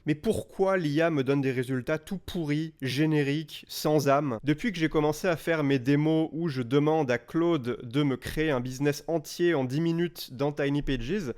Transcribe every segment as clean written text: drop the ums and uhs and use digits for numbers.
Mais pourquoi l'IA me donne des résultats tout pourris, génériques, sans âme? Depuis que j'ai commencé à faire mes démos où je demande à Claude de me créer un business entier en 10 minutes dans Tiny Pages,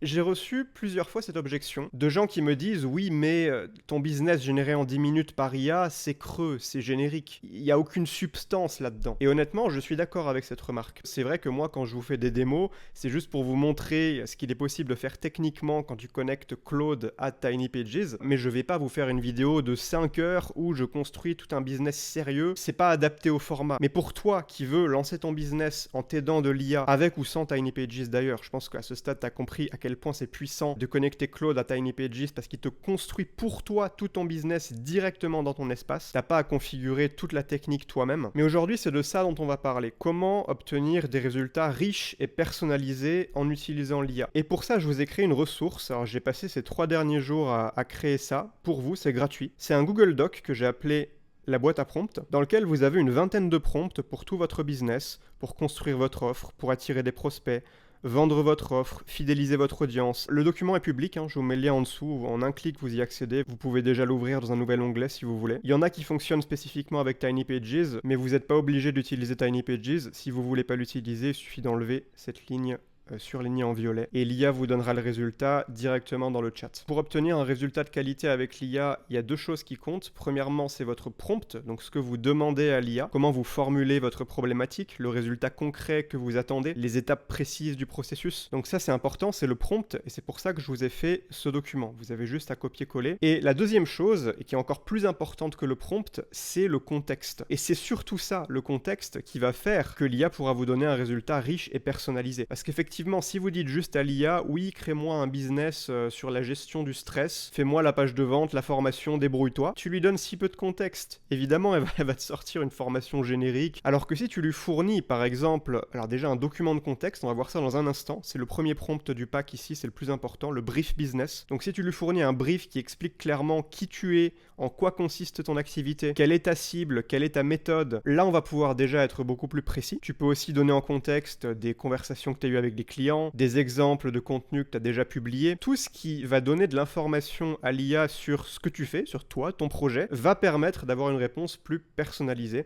j'ai reçu plusieurs fois cette objection de gens qui me disent oui mais ton business généré en 10 minutes par IA c'est creux, c'est générique, il n'y a aucune substance là-dedans. Et honnêtement je suis d'accord avec cette remarque. C'est vrai que moi quand je vous fais des démos, c'est juste pour vous montrer ce qu'il est possible de faire techniquement quand tu connectes Claude à Tiny Pages, mais je vais pas vous faire une vidéo de 5 heures où je construis tout un business sérieux, c'est pas adapté au format. Mais pour toi qui veux lancer ton business en t'aidant de l'IA, avec ou sans Tiny Pages d'ailleurs, je pense qu'à ce stade tu as compris à quel point c'est puissant de connecter Claude à Tiny Pages parce qu'il te construit pour toi tout ton business directement dans ton espace. T'as pas à configurer toute la technique toi-même. Mais aujourd'hui, c'est de ça dont on va parler. Comment obtenir des résultats riches et personnalisés en utilisant l'IA. Et pour ça, je vous ai créé une ressource. Alors, j'ai passé ces 3 derniers jours à créer ça. Pour vous, c'est gratuit. C'est un Google Doc que j'ai appelé la boîte à prompts, dans lequel vous avez une vingtaine de prompts pour tout votre business, pour construire votre offre, pour attirer des prospects, vendre votre offre, fidéliser votre audience. Le document est public, je vous mets le lien en dessous, en un clic vous y accédez, vous pouvez déjà l'ouvrir dans un nouvel onglet si vous voulez. Il y en a qui fonctionnent spécifiquement avec Tiny Pages, mais vous n'êtes pas obligé d'utiliser Tiny Pages. Si vous voulez pas l'utiliser, il suffit d'enlever cette ligne surligné en violet et l'IA vous donnera le résultat directement dans le chat. Pour obtenir un résultat de qualité avec l'IA, il y a 2 choses qui comptent. Premièrement, c'est votre prompt, donc ce que vous demandez à l'IA, comment vous formulez votre problématique, le résultat concret que vous attendez, les étapes précises du processus. Donc ça c'est important, c'est le prompt et c'est pour ça que je vous ai fait ce document. Vous avez juste à copier-coller. Et la deuxième chose, et qui est encore plus importante que le prompt, c'est le contexte. Et c'est surtout ça, le contexte, qui va faire que l'IA pourra vous donner un résultat riche et personnalisé. Parce qu'effectivement, si vous dites juste à l'IA, oui, crée-moi un business sur la gestion du stress, fais-moi la page de vente, la formation, débrouille-toi, tu lui donnes si peu de contexte. Évidemment, elle va te sortir une formation générique. Alors que si tu lui fournis, par exemple, alors déjà un document de contexte, on va voir ça dans un instant, c'est le premier prompt du pack ici, c'est le plus important, le brief business. Donc si tu lui fournis un brief qui explique clairement qui tu es, en quoi consiste ton activité, quelle est ta cible, quelle est ta méthode, là on va pouvoir déjà être beaucoup plus précis. Tu peux aussi donner en contexte des conversations que tu as eues avec des clients, des exemples de contenu que tu as déjà publié. Tout ce qui va donner de l'information à l'IA sur ce que tu fais, sur toi, ton projet, va permettre d'avoir une réponse plus personnalisée.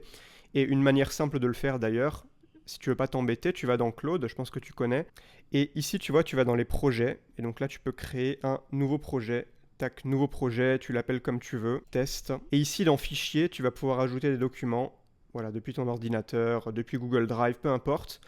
Et une manière simple de le faire d'ailleurs, si tu veux pas t'embêter, tu vas dans Claude, je pense que tu connais. Et ici, tu vois, tu vas dans les projets. Et donc là, tu peux créer un nouveau projet. Tac, nouveau projet, tu l'appelles comme tu veux, test. Et ici, dans Fichier, tu vas pouvoir ajouter des documents. Voilà, depuis ton ordinateur, depuis Google Drive, peu importe.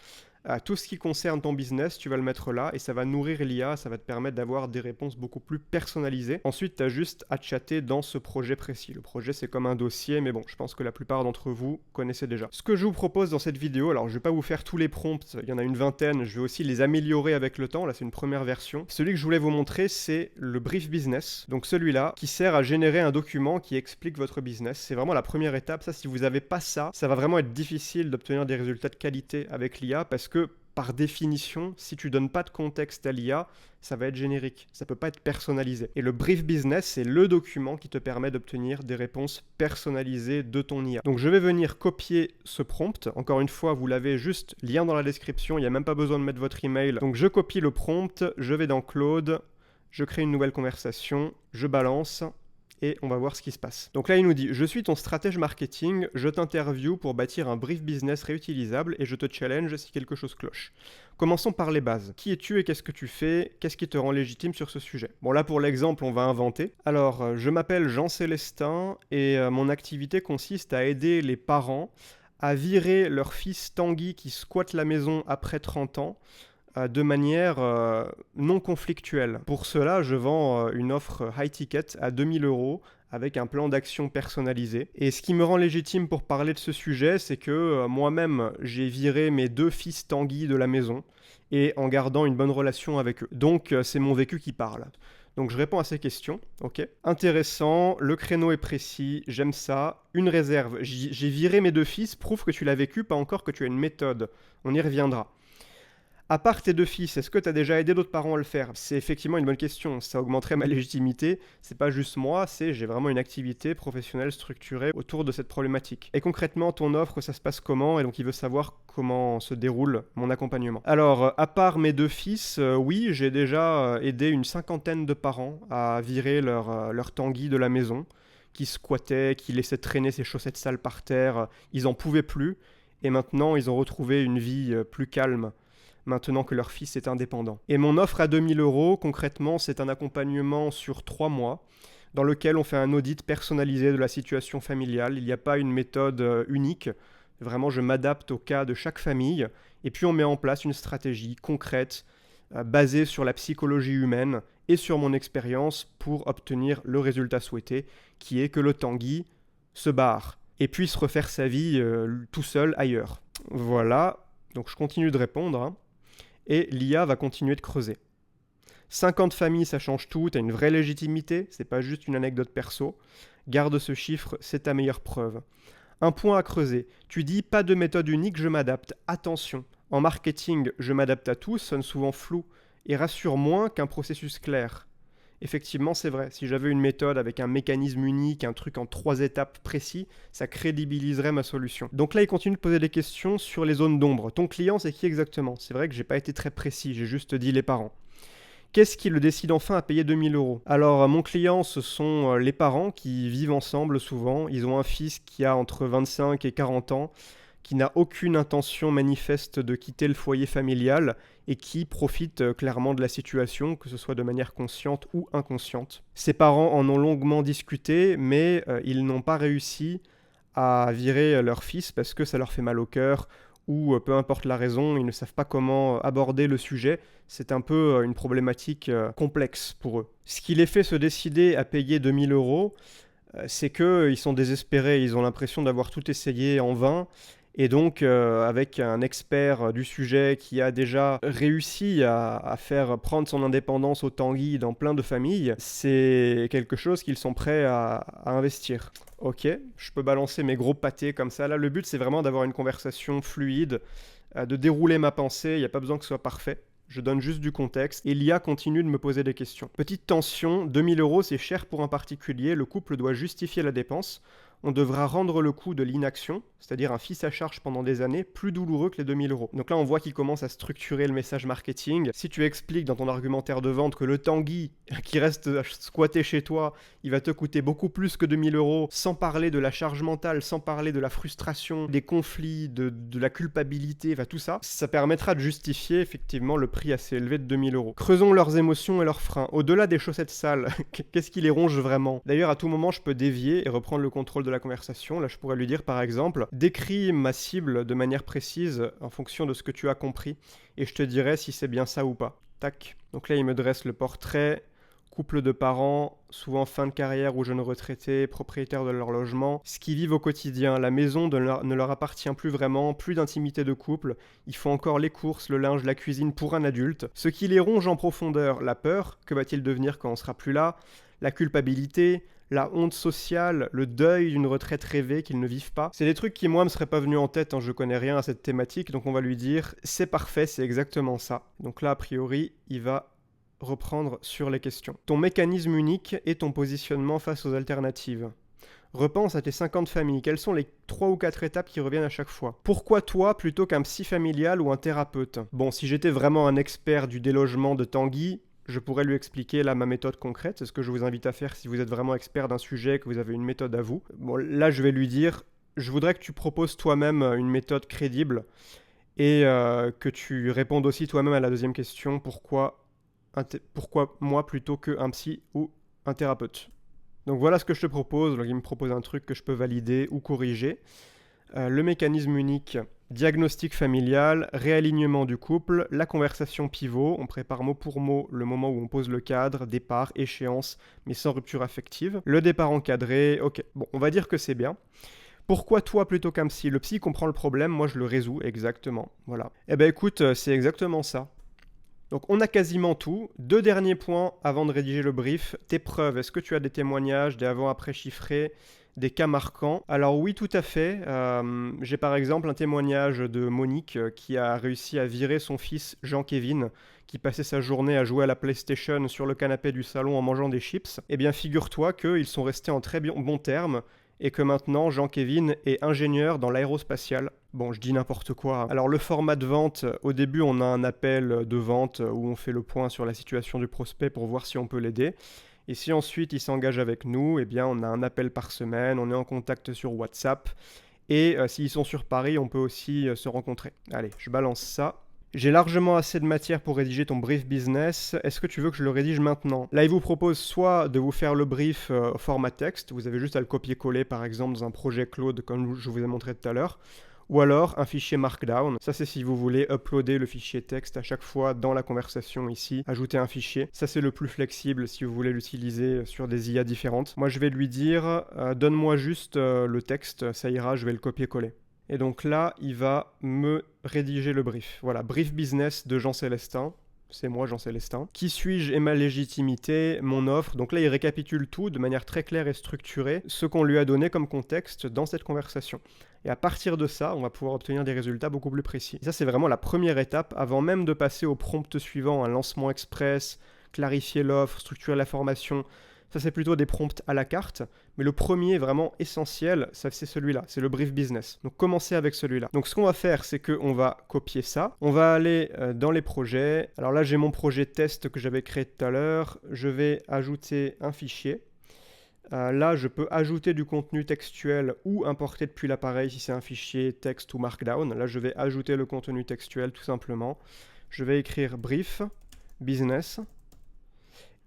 Tout ce qui concerne ton business, tu vas le mettre là et ça va nourrir l'IA, ça va te permettre d'avoir des réponses beaucoup plus personnalisées. Ensuite, tu as juste à chatter dans ce projet précis. Le projet, c'est comme un dossier, mais bon, je pense que la plupart d'entre vous connaissez déjà. Ce que je vous propose dans cette vidéo, alors je vais pas vous faire tous les prompts, il y en a une vingtaine, je vais aussi les améliorer avec le temps, là c'est une première version. Celui que je voulais vous montrer, c'est le brief business, donc celui-là, qui sert à générer un document qui explique votre business. C'est vraiment la première étape, ça si vous n'avez pas ça, ça va vraiment être difficile d'obtenir des résultats de qualité avec l'IA parce que par définition, si tu donnes pas de contexte à l'IA, ça va être générique, ça peut pas être personnalisé. Et le brief business, c'est le document qui te permet d'obtenir des réponses personnalisées de ton IA. Donc je vais venir copier ce prompt. Encore une fois, vous l'avez juste, lien dans la description, il n'y a même pas besoin de mettre votre email. Donc je copie le prompt, je vais dans Claude, je crée une nouvelle conversation, je balance. Et on va voir ce qui se passe. Donc là, il nous dit « Je suis ton stratège marketing, je t'interview pour bâtir un brief business réutilisable et je te challenge si quelque chose cloche. Commençons par les bases. Qui es-tu et qu'est-ce que tu fais? Qu'est-ce qui te rend légitime sur ce sujet ?» Bon là, pour l'exemple, on va inventer. Alors, je m'appelle Jean Célestin et mon activité consiste à aider les parents à virer leur fils Tanguy qui squatte la maison après 30 ans de manière non conflictuelle. Pour cela, je vends une offre high ticket à 2000 € avec un plan d'action personnalisé. Et ce qui me rend légitime pour parler de ce sujet, c'est que moi-même, j'ai viré mes 2 fils Tanguy de la maison et en gardant une bonne relation avec eux. Donc, c'est mon vécu qui parle. Donc je réponds à ces questions, ok. Intéressant, le créneau est précis, j'aime ça. Une réserve, j'ai viré mes 2 fils, prouve que tu l'as vécu, pas encore que tu as une méthode. On y reviendra. À part tes deux fils, est-ce que tu as déjà aidé d'autres parents à le faire? C'est effectivement une bonne question. Ça augmenterait ma légitimité. C'est pas juste moi, j'ai vraiment une activité professionnelle structurée autour de cette problématique. Et concrètement, ton offre, ça se passe comment? Et donc, il veut savoir comment se déroule mon accompagnement. Alors, à part mes deux fils, oui, j'ai déjà aidé une cinquantaine de parents à virer leur Tanguy de la maison, qui squattaient, qui laissaient traîner ses chaussettes sales par terre. Ils en pouvaient plus. Et maintenant, ils ont retrouvé une vie plus calme maintenant que leur fils est indépendant. Et mon offre à 2 000 €, concrètement, c'est un accompagnement sur 3 mois dans lequel on fait un audit personnalisé de la situation familiale. Il n'y a pas une méthode unique. Vraiment, je m'adapte au cas de chaque famille. Et puis, on met en place une stratégie concrète basée sur la psychologie humaine et sur mon expérience pour obtenir le résultat souhaité, qui est que le Tanguy se barre et puisse refaire sa vie tout seul ailleurs. Voilà, donc je continue de répondre, hein. Et l'IA va continuer de creuser. 50 familles, ça change tout, t'as une vraie légitimité, c'est pas juste une anecdote perso. Garde ce chiffre, c'est ta meilleure preuve. Un point à creuser, tu dis pas de méthode unique, je m'adapte. Attention, en marketing, je m'adapte à tout sonne souvent flou et rassure moins qu'un processus clair. Effectivement, c'est vrai, si j'avais une méthode avec un mécanisme unique, un truc en 3 étapes précis, ça crédibiliserait ma solution. Donc là, il continue de poser des questions sur les zones d'ombre. Ton client, c'est qui exactement? C'est vrai que j'ai pas été très précis, j'ai juste dit les parents. Qu'est-ce qui le décide enfin à payer 2 000 €? Alors, mon client, ce sont les parents qui vivent ensemble souvent. Ils ont un fils qui a entre 25 et 40 ans, qui n'a aucune intention manifeste de quitter le foyer familial et qui profite clairement de la situation, que ce soit de manière consciente ou inconsciente. Ses parents en ont longuement discuté, mais ils n'ont pas réussi à virer leur fils parce que ça leur fait mal au cœur ou peu importe la raison, ils ne savent pas comment aborder le sujet. C'est un peu une problématique complexe pour eux. Ce qui les fait se décider à payer 2 000 €, c'est qu'ils sont désespérés, ils ont l'impression d'avoir tout essayé en vain. Et donc, avec un expert du sujet qui a déjà réussi à faire prendre son indépendance au Tanguy dans plein de familles, c'est quelque chose qu'ils sont prêts à investir. Ok, je peux balancer mes gros pâtés comme ça. Là, le but, c'est vraiment d'avoir une conversation fluide, de dérouler ma pensée. Il n'y a pas besoin que ce soit parfait. Je donne juste du contexte et l'IA continue de me poser des questions. Petite tension, 2 000 €, c'est cher pour un particulier. Le couple doit justifier la dépense. On devra rendre le coût de l'inaction, c'est-à-dire un fils à charge pendant des années, plus douloureux que les 2 000 €. Donc là, on voit qu'il commence à structurer le message marketing. Si tu expliques dans ton argumentaire de vente que le Tanguy qui reste squatté chez toi, il va te coûter beaucoup plus que 2 000 €, sans parler de la charge mentale, sans parler de la frustration, des conflits, de la culpabilité, enfin tout ça, ça permettra de justifier effectivement le prix assez élevé de 2 000 €. Creusons leurs émotions et leurs freins. Au-delà des chaussettes sales, qu'est-ce qui les ronge vraiment? D'ailleurs, à tout moment, je peux dévier et reprendre le contrôle de la conversation. Là, je pourrais lui dire par exemple, décris ma cible de manière précise en fonction de ce que tu as compris et je te dirai si c'est bien ça ou pas. Tac. Donc là, il me dresse le portrait. Couple de parents, souvent fin de carrière ou jeunes retraités, propriétaires de leur logement, ce qu'ils vivent au quotidien. La maison ne leur appartient plus vraiment, plus d'intimité de couple. Ils font encore les courses, le linge, la cuisine pour un adulte. Ce qui les ronge en profondeur, la peur, que va-t-il devenir quand on sera plus là, la culpabilité, la honte sociale, le deuil d'une retraite rêvée qu'ils ne vivent pas. C'est des trucs qui, moi, me seraient pas venus en tête, hein, je connais rien à cette thématique, donc on va lui dire, c'est parfait, c'est exactement ça. Donc là, a priori, il va reprendre sur les questions. Ton mécanisme unique et ton positionnement face aux alternatives. Repense à tes 50 familles. Quelles sont les 3 ou 4 étapes qui reviennent à chaque fois? Pourquoi toi plutôt qu'un psy familial ou un thérapeute? Bon, si j'étais vraiment un expert du délogement de Tanguy, je pourrais lui expliquer là ma méthode concrète. C'est ce que je vous invite à faire si vous êtes vraiment expert d'un sujet, que vous avez une méthode à vous. Bon, là, je vais lui dire, je voudrais que tu proposes toi-même une méthode crédible et que tu répondes aussi toi-même à la deuxième question, pourquoi moi plutôt qu'un psy ou un thérapeute. Donc voilà ce que je te propose. Donc il me propose un truc que je peux valider ou corriger. Le mécanisme unique, diagnostic familial, réalignement du couple, la conversation pivot, on prépare mot pour mot le moment où on pose le cadre, départ, échéance, mais sans rupture affective. Le départ encadré, ok, bon, on va dire que c'est bien. Pourquoi toi plutôt qu'un psy? Le psy comprend le problème, moi je le résous, exactement, voilà. Eh ben écoute, c'est exactement ça. Donc on a quasiment tout. 2 derniers points avant de rédiger le brief. Tes preuves, est-ce que tu as des témoignages, des avant-après chiffrés, des cas marquants? Alors oui, tout à fait. J'ai par exemple un témoignage de Monique qui a réussi à virer son fils Jean-Kévin, qui passait sa journée à jouer à la PlayStation sur le canapé du salon en mangeant des chips. Eh bien figure-toi qu'ils sont restés en très bons termes et que maintenant Jean-Kévin est ingénieur dans l'aérospatiale. Bon, je dis n'importe quoi. Alors le format de vente, au début on a un appel de vente où on fait le point sur la situation du prospect pour voir si on peut l'aider. Et si ensuite il s'engage avec nous, eh bien on a un appel par semaine, on est en contact sur WhatsApp. Et s'ils sont sur Paris, on peut aussi se rencontrer. Allez, je balance ça. J'ai largement assez de matière pour rédiger ton brief business. Est-ce que tu veux que je le rédige maintenant? Là, il vous propose soit de vous faire le brief au format texte, vous avez juste à le copier-coller par exemple dans un projet Claude comme je vous ai montré tout à l'heure, ou alors un fichier Markdown. Ça, c'est si vous voulez uploader le fichier texte à chaque fois dans la conversation ici, ajouter un fichier. Ça, c'est le plus flexible si vous voulez l'utiliser sur des IA différentes. Moi, je vais lui dire, donne-moi juste le texte, ça ira, je vais le copier-coller. Et donc là, il va me rédiger le brief. Voilà, brief business de Jean Célestin. C'est moi, Jean Célestin. Qui suis-je et ma légitimité, mon offre. Donc là, il récapitule tout de manière très claire et structurée, ce qu'on lui a donné comme contexte dans cette conversation. Et à partir de ça, on va pouvoir obtenir des résultats beaucoup plus précis. Et ça, c'est vraiment la première étape avant même de passer au prompt suivant, un lancement express, clarifier l'offre, structurer la formation. Ça, c'est plutôt des prompts à la carte, mais le premier vraiment essentiel, c'est celui-là, c'est le brief business. Donc, commencez avec celui-là. Donc, ce qu'on va faire, c'est qu'on va copier ça. On va aller dans les projets. Alors là, j'ai mon projet test que j'avais créé tout à l'heure. Je vais ajouter un fichier. Là, je peux ajouter du contenu textuel ou importer depuis l'appareil si c'est un fichier texte ou Markdown. Là, je vais ajouter le contenu textuel tout simplement. Je vais écrire brief business.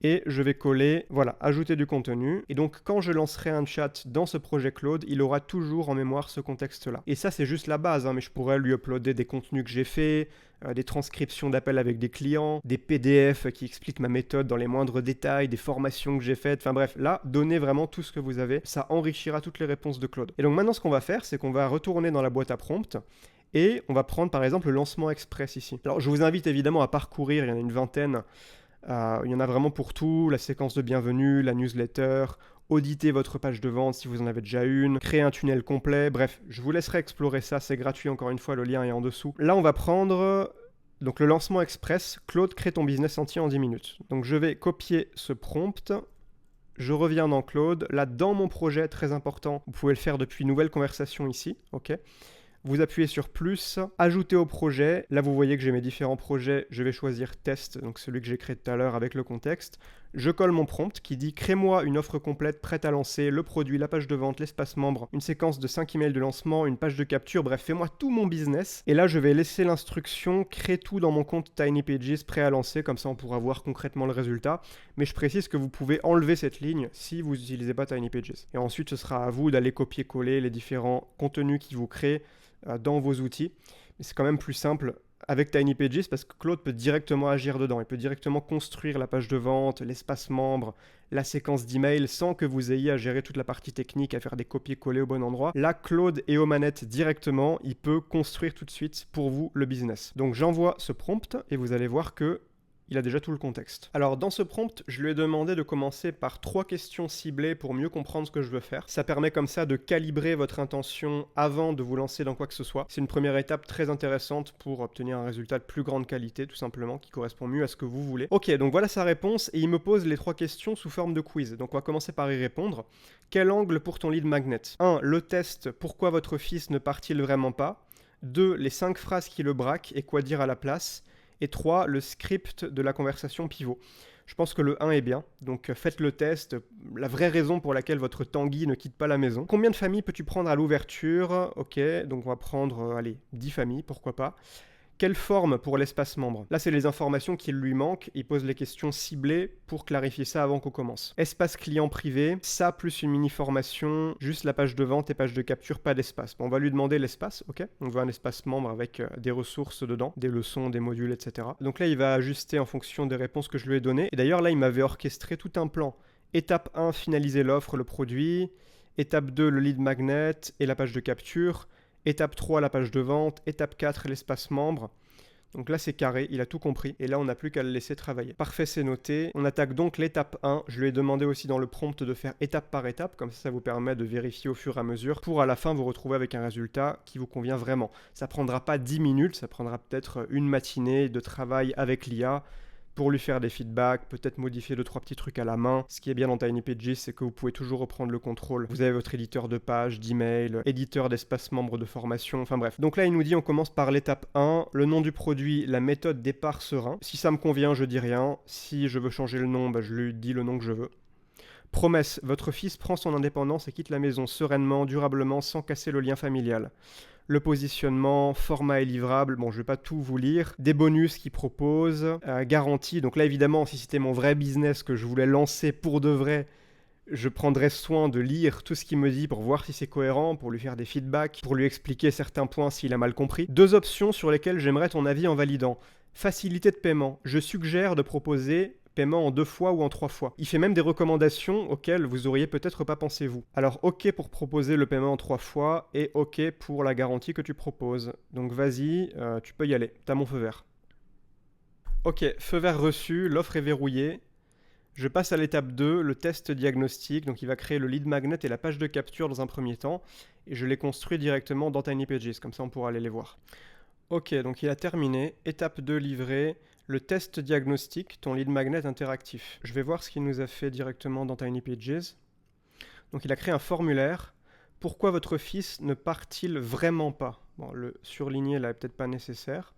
Et je vais coller, voilà, ajouter du contenu. Et donc, quand je lancerai un chat dans ce projet Claude, il aura toujours en mémoire ce contexte-là. Et ça, c'est juste la base, hein, mais je pourrais lui uploader des contenus que j'ai faits, des transcriptions d'appels avec des clients, des PDF qui expliquent ma méthode dans les moindres détails, des formations que j'ai faites. Enfin bref, là, donnez vraiment tout ce que vous avez. Ça enrichira toutes les réponses de Claude. Et donc maintenant, ce qu'on va faire, c'est qu'on va retourner dans la boîte à prompt. Et on va prendre par exemple le lancement express ici. Alors, je vous invite évidemment à parcourir, il y en a une vingtaine. Il y en a vraiment pour tout, la séquence de bienvenue, la newsletter, auditer votre page de vente si vous en avez déjà une, créer un tunnel complet, bref, je vous laisserai explorer ça, c'est gratuit encore une fois, le lien est en dessous. Là, on va prendre donc le lancement express, Claude, crée ton business entier en 10 minutes. Donc je vais copier ce prompt, je reviens dans Claude, là dans mon projet, très important, vous pouvez le faire depuis nouvelle conversation ici, ok. Vous appuyez sur plus, ajouter au projet. Là, vous voyez que j'ai mes différents projets. Je vais choisir test, donc celui que j'ai créé tout à l'heure avec le contexte. Je colle mon prompt qui dit crée-moi une offre complète prête à lancer, le produit, la page de vente, l'espace membre, une séquence de 5 emails de lancement, une page de capture, bref, fais-moi tout mon business. Et là, je vais laisser l'instruction crée tout dans mon compte Tiny Pages prêt à lancer, comme ça on pourra voir concrètement le résultat. Mais je précise que vous pouvez enlever cette ligne si vous n'utilisez pas Tiny Pages. Et ensuite, ce sera à vous d'aller copier-coller les différents contenus qui vous créent dans vos outils. Mais c'est quand même plus simple avec Tiny Pages parce que Claude peut directement agir dedans. Il peut directement construire la page de vente, l'espace membre, la séquence d'email sans que vous ayez à gérer toute la partie technique, à faire des copier-coller au bon endroit. Là, Claude est aux manettes directement. Il peut construire tout de suite pour vous le business. Donc j'envoie ce prompt et vous allez voir que il a déjà tout le contexte. Alors dans ce prompt, je lui ai demandé de commencer par 3 questions ciblées pour mieux comprendre ce que je veux faire. Ça permet comme ça de calibrer votre intention avant de vous lancer dans quoi que ce soit. C'est une première étape très intéressante pour obtenir un résultat de plus grande qualité, tout simplement, qui correspond mieux à ce que vous voulez. Ok, donc voilà sa réponse et il me pose les 3 questions sous forme de quiz. Donc on va commencer par y répondre. Quel angle pour ton lead magnet? 1. Le test, pourquoi votre fils ne part-il vraiment pas? 2. Les 5 phrases qui le braquent et quoi dire à la place? Et 3, le script de la conversation pivot. Je pense que le 1 est bien, donc faites le test, la vraie raison pour laquelle votre Tanguy ne quitte pas la maison. Combien de familles peux-tu prendre à l'ouverture? Ok, donc on va prendre, allez, 10 familles, pourquoi pas. Quelle forme pour l'espace membre? Là, c'est les informations qui lui manquent. Il pose les questions ciblées pour clarifier ça avant qu'on commence. Espace client privé, ça plus une mini-formation, juste la page de vente et page de capture, pas d'espace. Bon, on va lui demander l'espace, ok? On veut un espace membre avec des ressources dedans, des leçons, des modules, etc. Donc là, il va ajuster en fonction des réponses que je lui ai données. Et d'ailleurs, là, il m'avait orchestré tout un plan. Étape 1, finaliser l'offre, le produit. Étape 2, le lead magnet et la page de capture. Étape 3, la page de vente. Étape 4, l'espace membre. Donc là, c'est carré, il a tout compris. Et là, on n'a plus qu'à le laisser travailler. Parfait, c'est noté. On attaque donc l'étape 1. Je lui ai demandé aussi dans le prompt de faire étape par étape. Comme ça vous permet de vérifier au fur et à mesure pour à la fin vous retrouver avec un résultat qui vous convient vraiment. Ça prendra pas 10 minutes, ça prendra peut-être une matinée de travail avec l'IA pour lui faire des feedbacks, peut-être modifier 2-3 petits trucs à la main. Ce qui est bien dans TinyPages, c'est que vous pouvez toujours reprendre le contrôle. Vous avez votre éditeur de page, d'email, éditeur d'espace membre de formation, enfin bref. Donc là, il nous dit on commence par l'étape 1, le nom du produit, la méthode départ serein. Si ça me convient, je dis rien. Si je veux changer le nom, je lui dis le nom que je veux. Promesse, votre fils prend son indépendance et quitte la maison sereinement, durablement, sans casser le lien familial. Le positionnement, format et livrable, bon je vais pas tout vous lire, des bonus qu'il propose, garantie, donc là évidemment si c'était mon vrai business que je voulais lancer pour de vrai, je prendrais soin de lire tout ce qu'il me dit pour voir si c'est cohérent, pour lui faire des feedbacks, pour lui expliquer certains points s'il a mal compris. 2 options sur lesquelles j'aimerais ton avis en validant. Facilité de paiement, je suggère de proposer paiement en 2 fois ou en 3 fois. Il fait même des recommandations auxquelles vous auriez peut-être pas pensé vous. Alors ok pour proposer le paiement en 3 fois et ok pour la garantie que tu proposes. Donc vas-y, tu peux y aller, t'as mon feu vert. Ok, feu vert reçu, l'offre est verrouillée. Je passe à l'étape 2, le test diagnostic. Donc il va créer le lead magnet et la page de capture dans un premier temps. Et je les construis directement dans TinyPages, comme ça on pourra aller les voir. Ok, donc il a terminé. Étape 2 livrée. Le test diagnostic, ton lead magnet interactif. Je vais voir ce qu'il nous a fait directement dans TinyPages. Donc il a créé un formulaire. Pourquoi votre fils ne part-il vraiment pas? Bon, le surligné là est peut-être pas nécessaire.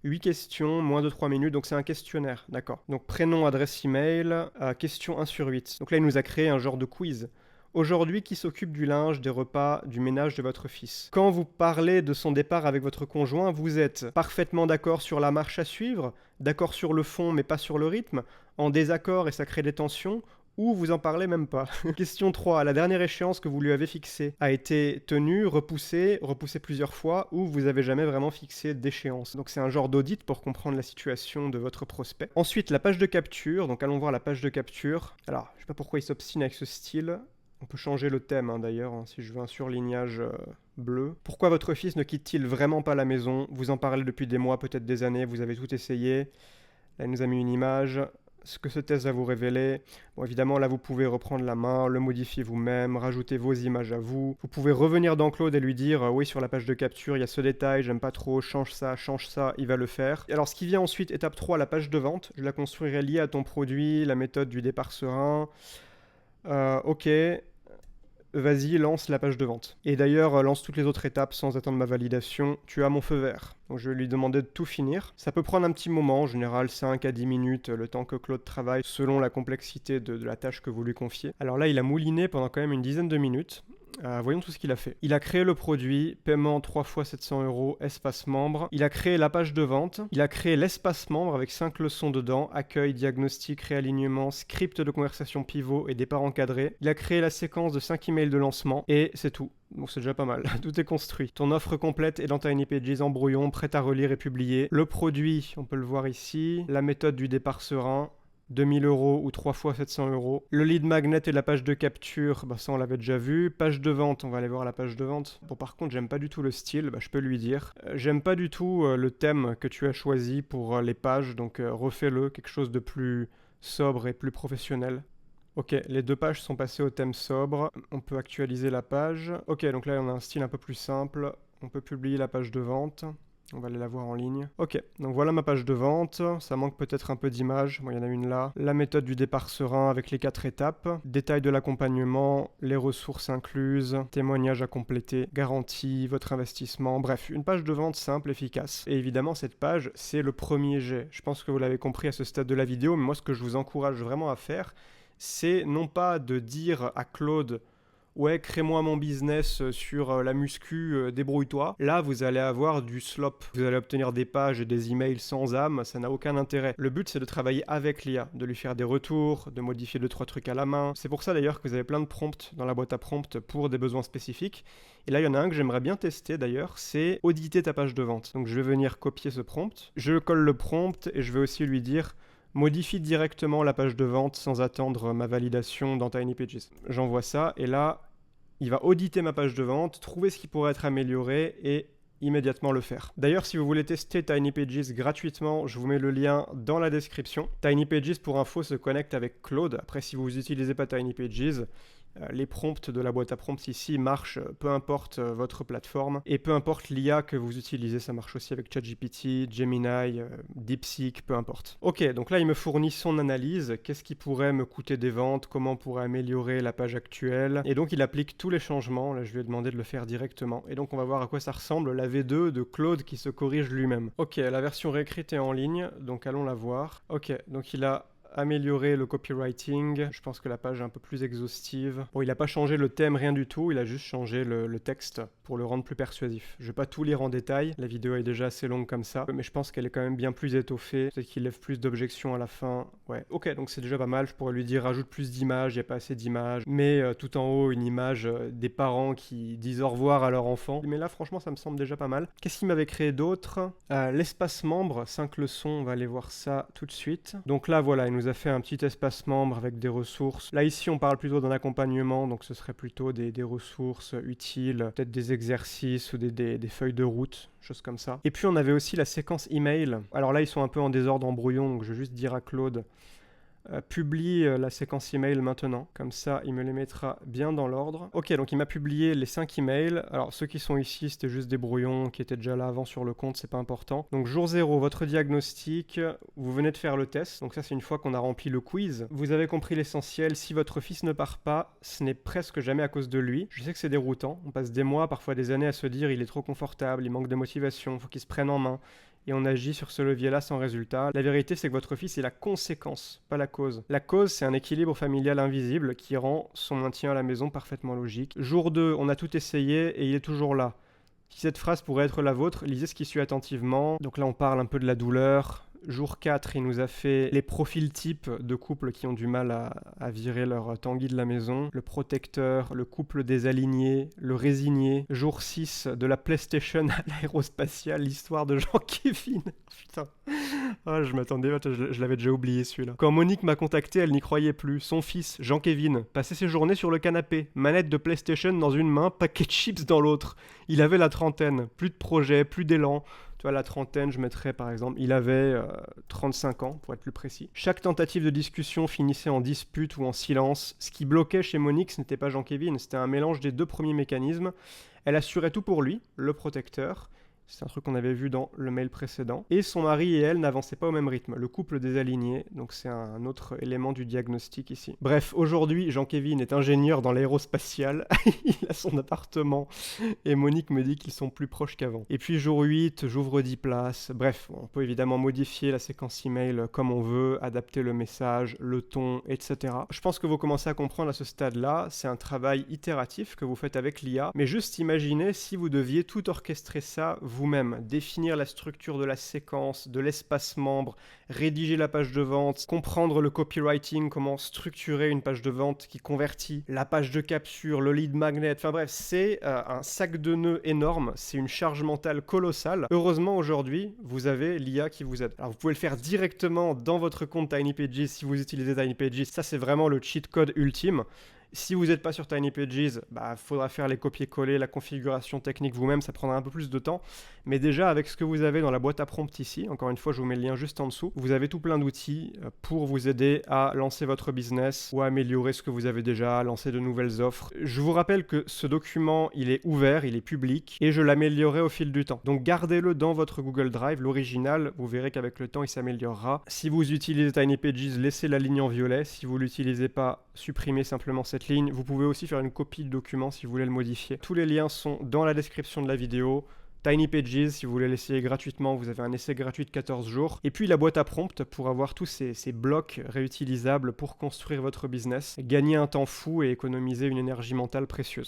8 questions, moins de 3 minutes, donc c'est un questionnaire, d'accord. Donc prénom, adresse email, question 1 sur 8. Donc là il nous a créé un genre de quiz. Aujourd'hui, qui s'occupe du linge, des repas, du ménage de votre fils? Quand vous parlez de son départ avec votre conjoint, vous êtes parfaitement d'accord sur la marche à suivre, d'accord sur le fond mais pas sur le rythme, en désaccord et ça crée des tensions, ou vous en parlez même pas. Question 3. La dernière échéance que vous lui avez fixée a été tenue, repoussée plusieurs fois, ou vous avez jamais vraiment fixé d'échéance. Donc c'est un genre d'audit pour comprendre la situation de votre prospect. Ensuite, la page de capture. Donc allons voir la page de capture. Alors, je sais pas pourquoi il s'obstine avec ce style. On peut changer le thème d'ailleurs, si je veux un surlignage bleu. Pourquoi votre fils ne quitte-t-il vraiment pas la maison? Vous en parlez depuis des mois, peut-être des années, vous avez tout essayé. Là, il nous a mis une image. Ce que ce test va vous révéler. Bon, évidemment, là, vous pouvez reprendre la main, le modifier vous-même, rajouter vos images à vous. Vous pouvez revenir dans Claude et lui dire oui, sur la page de capture, il y a ce détail, j'aime pas trop, change ça, il va le faire. Et alors, ce qui vient ensuite, étape 3, la page de vente. Je la construirai liée à ton produit, la méthode du départ serein. Ok, vas-y, lance la page de vente. Et d'ailleurs, lance toutes les autres étapes sans attendre ma validation. Tu as mon feu vert. Donc je vais lui demander de tout finir. Ça peut prendre un petit moment, en général 5 à 10 minutes, le temps que Claude travaille, selon la complexité de la tâche que vous lui confiez. Alors là, il a mouliné pendant quand même une dizaine de minutes. Voyons tout ce qu'il a fait. Il a créé le produit, paiement 3 fois 700 €, espace membre. Il a créé la page de vente. Il a créé l'espace membre avec 5 leçons dedans, accueil, diagnostic, réalignement, script de conversation pivot et départ encadré. Il a créé la séquence de 5 emails de lancement et c'est tout. Bon, c'est déjà pas mal. Tout est construit. Ton offre complète est dans TinyPages en brouillon, prête à relire et publier. Le produit, on peut le voir ici. La méthode du départ serein. 2000 € ou 3 fois 700 €. Le lead magnet et la page de capture, ça on l'avait déjà vu. Page de vente, on va aller voir la page de vente. Bon, par contre, j'aime pas du tout le style, je peux lui dire. J'aime pas du tout le thème que tu as choisi pour les pages, donc refais-le, quelque chose de plus sobre et plus professionnel. Ok, les 2 pages sont passées au thème sobre. On peut actualiser la page. Ok, donc là on a un style un peu plus simple. On peut publier la page de vente. On va aller la voir en ligne. Ok, donc voilà ma page de vente. Ça manque peut-être un peu d'images. Bon, il y en a une là. La méthode du départ serein avec les 4 étapes. Détail de l'accompagnement, les ressources incluses, témoignages à compléter, garantie, votre investissement. Bref, une page de vente simple, efficace. Et évidemment, cette page, c'est le premier jet. Je pense que vous l'avez compris à ce stade de la vidéo, mais moi, ce que je vous encourage vraiment à faire, c'est non pas de dire à Claude ouais, crée-moi mon business sur la muscu, débrouille-toi. Là, vous allez avoir du slop. Vous allez obtenir des pages et des emails sans âme, ça n'a aucun intérêt. Le but, c'est de travailler avec l'IA, de lui faire des retours, de modifier 2-3 trucs à la main. C'est pour ça d'ailleurs que vous avez plein de prompts dans la boîte à prompts pour des besoins spécifiques. Et là, il y en a un que j'aimerais bien tester d'ailleurs, c'est auditer ta page de vente. Donc je vais venir copier ce prompt. Je colle le prompt et je vais aussi lui dire modifie directement la page de vente sans attendre ma validation dans TinyPages. J'envoie ça et là, il va auditer ma page de vente, trouver ce qui pourrait être amélioré et immédiatement le faire. D'ailleurs, si vous voulez tester Tiny Pages gratuitement, je vous mets le lien dans la description. Tiny Pages, pour info, se connecte avec Claude. Après, si vous n'utilisez pas Tiny Pages, les prompts de la boîte à prompts ici marchent peu importe votre plateforme et peu importe l'IA que vous utilisez, ça marche aussi avec ChatGPT, Gemini, DeepSeek, peu importe. Ok, donc là il me fournit son analyse, qu'est-ce qui pourrait me coûter des ventes, comment on pourrait améliorer la page actuelle, et donc il applique tous les changements, là je lui ai demandé de le faire directement, et donc on va voir à quoi ça ressemble, la V2 de Claude qui se corrige lui-même. Ok, la version réécrite est en ligne, donc allons la voir. Ok, donc il a améliorer le copywriting. Je pense que la page est un peu plus exhaustive. Bon, il n'a pas changé le thème, rien du tout. Il a juste changé le texte pour le rendre plus persuasif. Je vais pas tout lire en détail. La vidéo est déjà assez longue comme ça. Mais je pense qu'elle est quand même bien plus étoffée. Peut-être qu'il lève plus d'objections à la fin. Ouais, ok, donc c'est déjà pas mal. Je pourrais lui dire rajoute plus d'images. Il n'y a pas assez d'images. Mais tout en haut, une image des parents qui disent au revoir à leur enfant. Mais là, franchement, ça me semble déjà pas mal. Qu'est-ce qu'il m'avait créé d'autre? L'espace membre, 5 leçons. On va aller voir ça tout de suite. Donc là, voilà, il nous a fait un petit espace membre avec des ressources. Là, ici, on parle plutôt d'un accompagnement, donc ce serait plutôt des ressources utiles, peut-être des exercices ou des feuilles de route, choses comme ça. Et puis, on avait aussi la séquence email. Alors là, ils sont un peu en désordre, en brouillon, donc je vais juste dire à Claude publie la séquence email maintenant, comme ça il me les mettra bien dans l'ordre. Ok, donc il m'a publié les 5 emails. Alors ceux qui sont ici, c'était juste des brouillons qui étaient déjà là avant sur le compte, c'est pas important. Donc jour 0, votre diagnostic, vous venez de faire le test, donc ça c'est une fois qu'on a rempli le quiz. Vous avez compris l'essentiel, si votre fils ne part pas, ce n'est presque jamais à cause de lui. Je sais que c'est déroutant, on passe des mois, parfois des années à se dire il est trop confortable, il manque de motivation, faut qu'il se prenne en main. Et on agit sur ce levier-là sans résultat. La vérité, c'est que votre fils est la conséquence, pas la cause. La cause, c'est un équilibre familial invisible qui rend son maintien à la maison parfaitement logique. Jour 2, on a tout essayé et il est toujours là. Si cette phrase pourrait être la vôtre, lisez ce qui suit attentivement. Donc là, on parle un peu de la douleur. Jour 4, il nous a fait les profils types de couples qui ont du mal à virer leur tanguy de la maison. Le protecteur, le couple désaligné, le résigné. Jour 6, de la PlayStation à l'aérospatiale, l'histoire de Jean-Kévin. Putain, je m'attendais, je l'avais déjà oublié celui-là. Quand Monique m'a contacté, elle n'y croyait plus. Son fils, Jean-Kévin, passait ses journées sur le canapé, manette de PlayStation dans une main, paquet de chips dans l'autre. Il avait la trentaine, plus de projets, plus d'élan. Tu vois, la trentaine, je mettrais par exemple, il avait 35 ans, pour être plus précis. Chaque tentative de discussion finissait en dispute ou en silence. Ce qui bloquait chez Monique, ce n'était pas Jean-Kévin, c'était un mélange des 2 premiers mécanismes. Elle assurait tout pour lui, le protecteur. C'est un truc qu'on avait vu dans le mail précédent. Et son mari et elle n'avançaient pas au même rythme. Le couple désaligné, donc c'est un autre élément du diagnostic ici. Bref, aujourd'hui, Jean-Kévin est ingénieur dans l'aérospatial. Il a son appartement. Et Monique me dit qu'ils sont plus proches qu'avant. Et puis jour 8, j'ouvre 10 places. Bref, on peut évidemment modifier la séquence email comme on veut, adapter le message, le ton, etc. Je pense que vous commencez à comprendre à ce stade-là. C'est un travail itératif que vous faites avec l'IA. Mais juste imaginez si vous deviez tout orchestrer ça vous-même, définir la structure de la séquence, de l'espace membre, rédiger la page de vente, comprendre le copywriting, comment structurer une page de vente qui convertit, la page de capture, le lead magnet, enfin bref, c'est un sac de nœuds énorme, c'est une charge mentale colossale. Heureusement aujourd'hui, vous avez l'IA qui vous aide. Alors vous pouvez le faire directement dans votre compte Tiny Pages si vous utilisez Tiny Pages, ça c'est vraiment le cheat code ultime. Si vous n'êtes pas sur Tiny Pages, faudra faire les copier-coller, la configuration technique vous-même, ça prendra un peu plus de temps. Mais déjà, avec ce que vous avez dans la boîte à prompt ici, encore une fois, je vous mets le lien juste en dessous, vous avez tout plein d'outils pour vous aider à lancer votre business ou à améliorer ce que vous avez déjà, à lancer de nouvelles offres. Je vous rappelle que ce document, il est ouvert, il est public et je l'améliorerai au fil du temps. Donc gardez-le dans votre Google Drive, l'original, vous verrez qu'avec le temps, il s'améliorera. Si vous utilisez Tiny Pages, laissez la ligne en violet. Si vous ne l'utilisez pas, supprimez simplement cette ligne. Vous pouvez aussi faire une copie de document si vous voulez le modifier. Tous les liens sont dans la description de la vidéo. Tiny Pages, si vous voulez l'essayer gratuitement, vous avez un essai gratuit de 14 jours. Et puis la boîte à prompt pour avoir tous ces blocs réutilisables pour construire votre business, gagner un temps fou et économiser une énergie mentale précieuse.